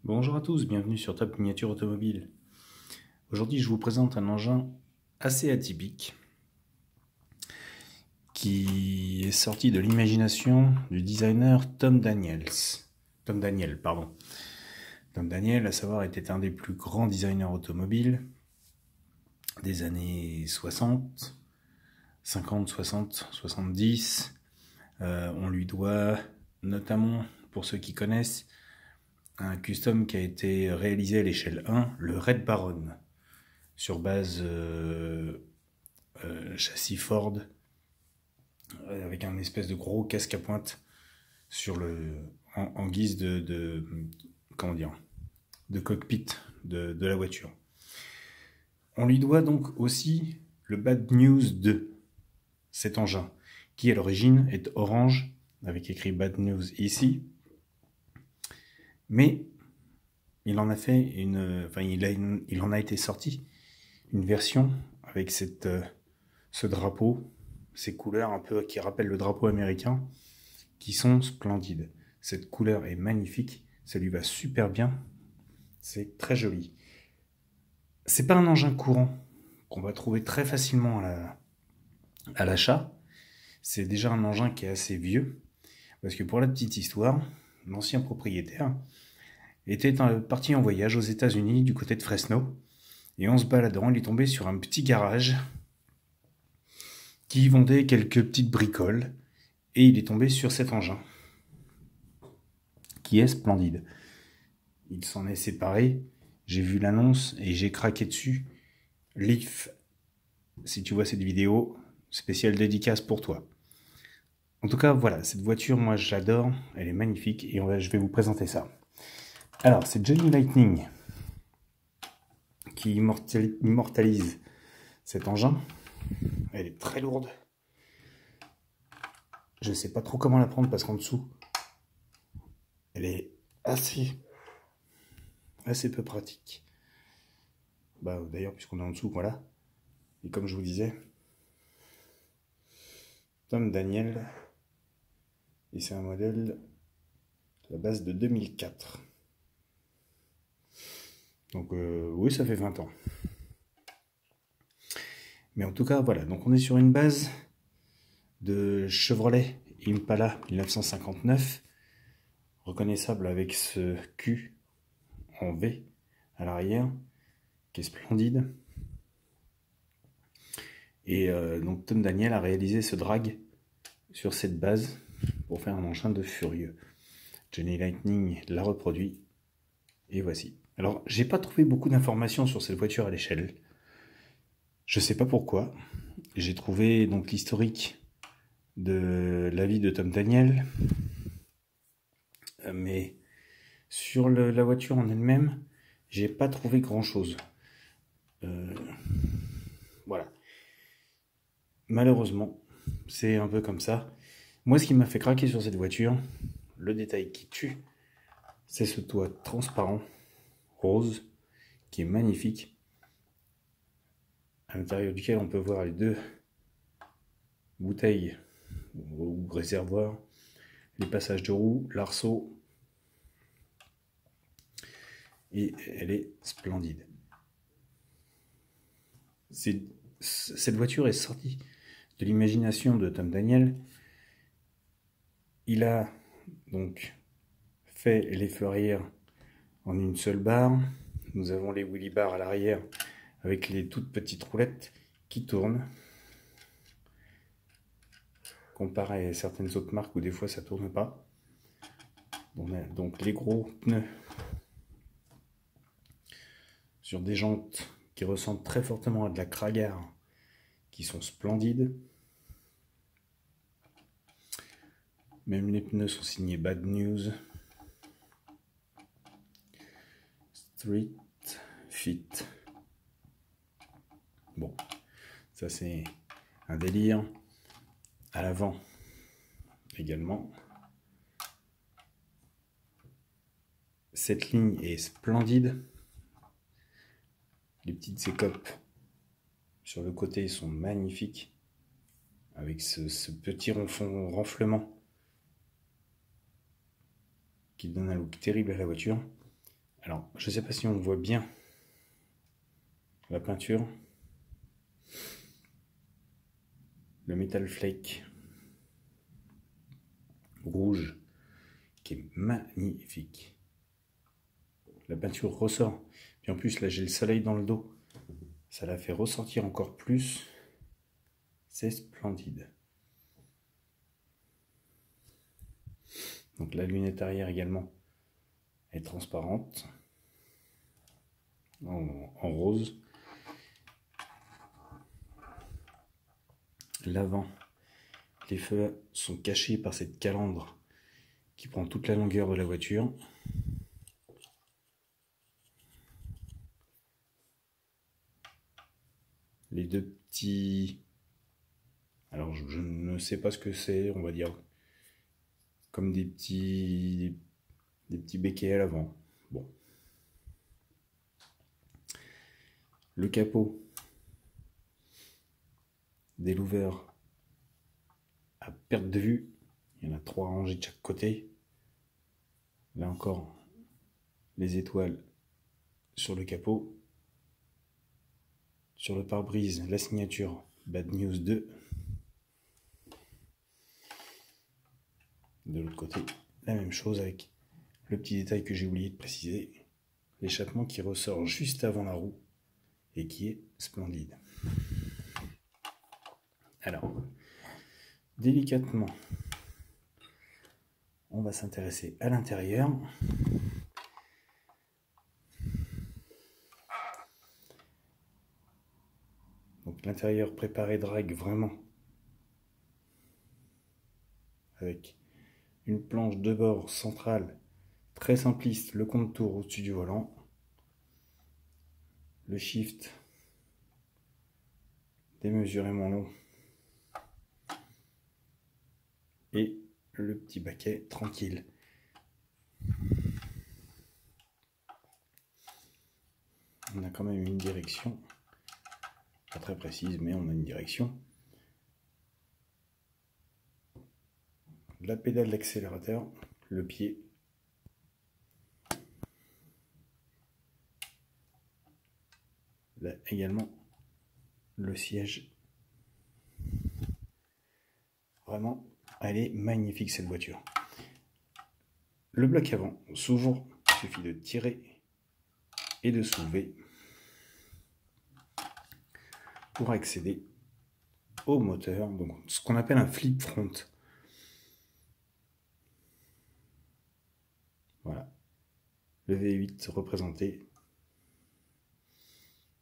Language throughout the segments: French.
Bonjour à tous, bienvenue sur Top Miniature Automobile. Aujourd'hui, je vous présente un engin assez atypique qui est sorti de l'imagination du designer Tom Daniel, pardon. Tom Daniel, à savoir, était un des plus grands designers automobiles des années 60, 50, 60, 70. On lui doit notamment, pour ceux qui connaissent, un custom qui a été réalisé à l'échelle 1, le Red Baron, sur base châssis Ford, avec un espèce de gros casque à pointe sur en guise comment dire, de cockpit de la voiture. On lui doit donc aussi le Bad News 2, cet engin, qui à l'origine est orange, avec écrit Bad News ici, mais il en a fait il en a été sorti une version avec ce drapeau, ces couleurs un peu qui rappellent le drapeau américain, qui sont splendides. Cette couleur est magnifique, ça lui va super bien, c'est très joli. C'est pas un engin courant qu'on va trouver très facilement à l'achat. C'est déjà un engin qui est assez vieux, parce que pour la petite histoire, l'ancien propriétaire était parti en voyage aux États-Unis du côté de Fresno, et en se baladant, il est tombé sur un petit garage qui vendait quelques petites bricoles, et il est tombé sur cet engin, qui est splendide. Il s'en est séparé, j'ai vu l'annonce et j'ai craqué dessus. Leaf, si tu vois cette vidéo, spéciale dédicace pour toi. En tout cas, voilà, cette voiture, moi j'adore, elle est magnifique, et je vais vous présenter ça. Alors, c'est Johnny Lightning qui immortalise cet engin. Elle est très lourde. Je ne sais pas trop comment la prendre parce qu'en dessous, elle est assez peu pratique. Bah, d'ailleurs, puisqu'on est en dessous, voilà. Et comme je vous disais, Tom Daniel, et c'est un modèle à la base de 2004. Donc oui, ça fait 20 ans. Mais en tout cas, voilà. Donc on est sur une base de Chevrolet Impala 1959, reconnaissable avec ce cul en V à l'arrière, qui est splendide. Et donc Tom Daniel a réalisé ce drag sur cette base pour faire un engin de furieux. Johnny Lightning l'a reproduit, et voici. Alors, j'ai pas trouvé beaucoup d'informations sur cette voiture à l'échelle. Je sais pas pourquoi. J'ai trouvé donc l'historique de la vie de Tom Daniel, mais sur la voiture en elle-même, j'ai pas trouvé grand-chose. Voilà. Malheureusement, c'est un peu comme ça. Moi, ce qui m'a fait craquer sur cette voiture, le détail qui tue, c'est ce toit transparent, rose, qui est magnifique, à l'intérieur duquel on peut voir les deux bouteilles ou réservoirs, les passages de roues, l'arceau, et elle est splendide. Cette voiture est sortie de l'imagination de Tom Daniel. Il a donc fait les feux arrière en une seule barre. Nous avons les wheelie bars à l'arrière avec les toutes petites roulettes qui tournent. Comparé à certaines autres marques où des fois ça tourne pas. On a donc les gros pneus sur des jantes qui ressemblent très fortement à de la Kragar, qui sont splendides. Même les pneus sont signés Bad News. Street Fit. Bon, ça c'est un délire. À l'avant également. Cette ligne est splendide. Les petites écopes sur le côté sont magnifiques, avec ce petit renflement qui donne un look terrible à la voiture. Alors, je ne sais pas si on voit bien la peinture. Le Metal Flake rouge qui est magnifique. La peinture ressort. Puis en plus, là, j'ai le soleil dans le dos. Ça la fait ressortir encore plus. C'est splendide. Donc la lunette arrière également est transparente. En rose. L'avant, les feux sont cachés par cette calandre qui prend toute la longueur de la voiture. Les deux petits... Alors je ne sais pas ce que c'est, on va dire comme des petits béquets à l'avant. Bon. Le capot des louvers à perte de vue. Il y en a 3 rangés de chaque côté. Là encore, les étoiles sur le capot. Sur le pare-brise, la signature Bad News 2. De l'autre côté, la même chose avec le petit détail que j'ai oublié de préciser. L'échappement qui ressort juste avant la roue et qui est splendide. Alors, délicatement, on va s'intéresser à l'intérieur. Donc l'intérieur préparé drague vraiment avec une planche de bord centrale très simpliste, le compte-tours au-dessus du volant, le shift démesurément long et le petit baquet tranquille. On a quand même une direction, pas très précise, mais on a une direction. La pédale d'accélérateur, le pied, là également le siège. Vraiment, elle est magnifique cette voiture. Le bloc avant s'ouvre, il suffit de tirer et de soulever pour accéder au moteur, donc ce qu'on appelle un flip front. Voilà, le V8 représenté,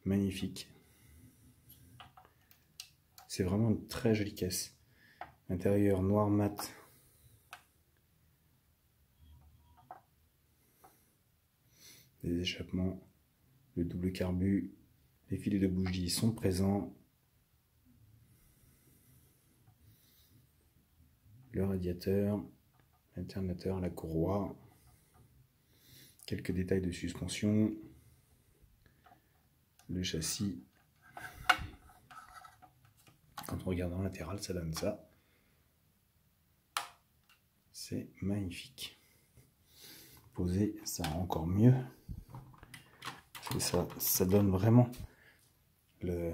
magnifique. C'est vraiment une très jolie caisse. Intérieur noir mat. Les échappements, le double carbu, les filets de bougie sont présents. Le radiateur, l'alternateur, la courroie, quelques détails de suspension, le châssis. Quand on regarde en latéral, ça donne ça. C'est magnifique. Posé, ça encore mieux. Ça donne vraiment le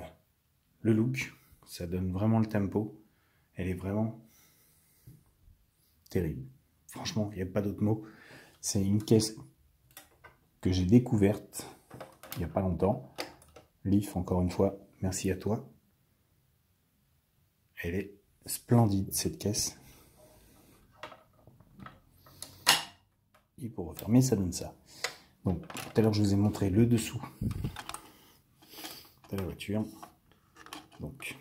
look, ça donne vraiment le tempo. Elle est vraiment terrible. Franchement, il n'y a pas d'autre mot. C'est une caisse que j'ai découverte il n'y a pas longtemps. Leaf, encore une fois, merci à toi. Elle est splendide cette caisse. Et pour refermer, ça donne ça. Donc, tout à l'heure, je vous ai montré le dessous de la voiture. Donc,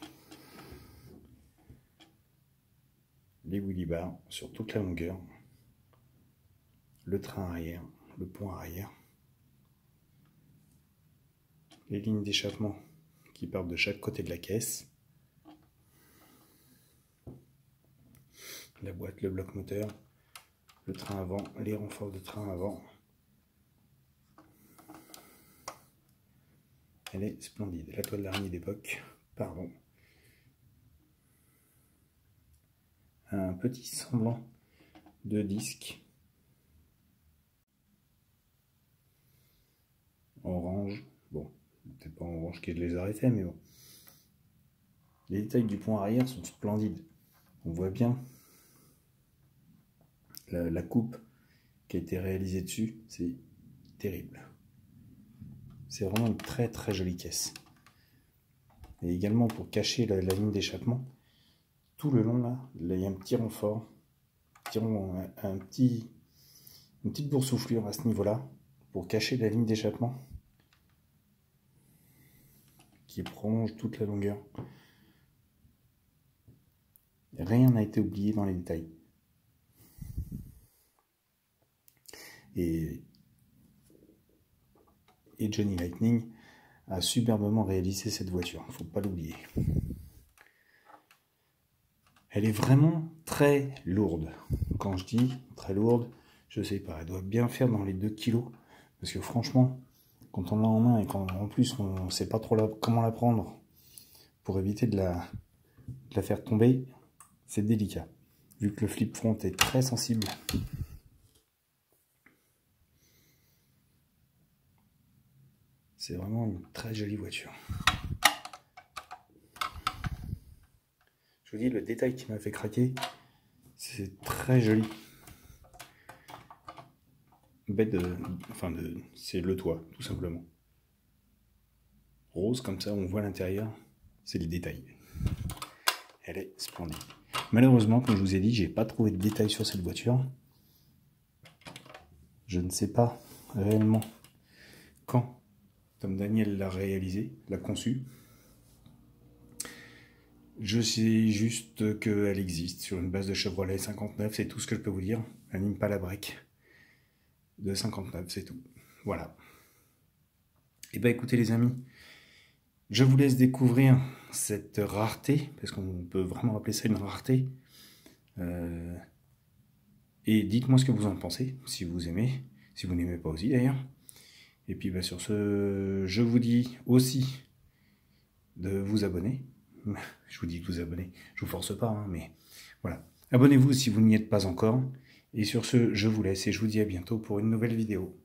les wheelie bars sur toute la longueur. Le train arrière, le pont arrière. Les lignes d'échappement qui partent de chaque côté de la caisse. La boîte, le bloc moteur, le train avant, les renforts de train avant. Elle est splendide. La toile d'araignée d'époque, pardon. Un petit semblant de disque. orange. Bon, peut-être pas en orange qui les aurait fait, mais bon. Les détails du pont arrière sont splendides. On voit bien la coupe qui a été réalisée dessus, c'est terrible. C'est vraiment une très très jolie caisse. Et également pour cacher la ligne d'échappement, tout le long là, il y a un petit renfort, une petite boursouflure à ce niveau-là, pour cacher la ligne d'échappement qui prolonge toute la longueur. Rien n'a été oublié dans les détails. Et Johnny Lightning a superbement réalisé cette voiture, il ne faut pas l'oublier. Elle est vraiment très lourde. Quand je dis très lourde, je sais pas, elle doit bien faire dans les 2 kg. Parce que franchement, quand on l'a en main et qu'en plus on ne sait pas trop comment la prendre pour éviter de la faire tomber, c'est délicat. Vu que le flip front est très sensible. C'est vraiment une très jolie voiture. Je vous dis, le détail qui m'a fait craquer, c'est très joli. C'est le toit, tout simplement. Rose, comme ça, on voit l'intérieur. C'est les détails. Elle est splendide. Malheureusement, comme je vous ai dit, j'ai pas trouvé de détails sur cette voiture. Je ne sais pas réellement quand Tom Daniel l'a réalisé, l'a conçu. Je sais juste qu'elle existe sur une base de Chevrolet 59, c'est tout ce que je peux vous dire. Un Impala break de 59, c'est tout. Voilà. Et ben écoutez les amis, je vous laisse découvrir cette rareté, parce qu'on peut vraiment appeler ça une rareté. Et dites-moi ce que vous en pensez, si vous aimez, si vous n'aimez pas aussi d'ailleurs. Et puis bah, sur ce, je vous dis aussi de vous abonner. Je vous dis de vous abonner, je vous force pas, hein, mais voilà. Abonnez-vous si vous n'y êtes pas encore. Et sur ce, je vous laisse et je vous dis à bientôt pour une nouvelle vidéo.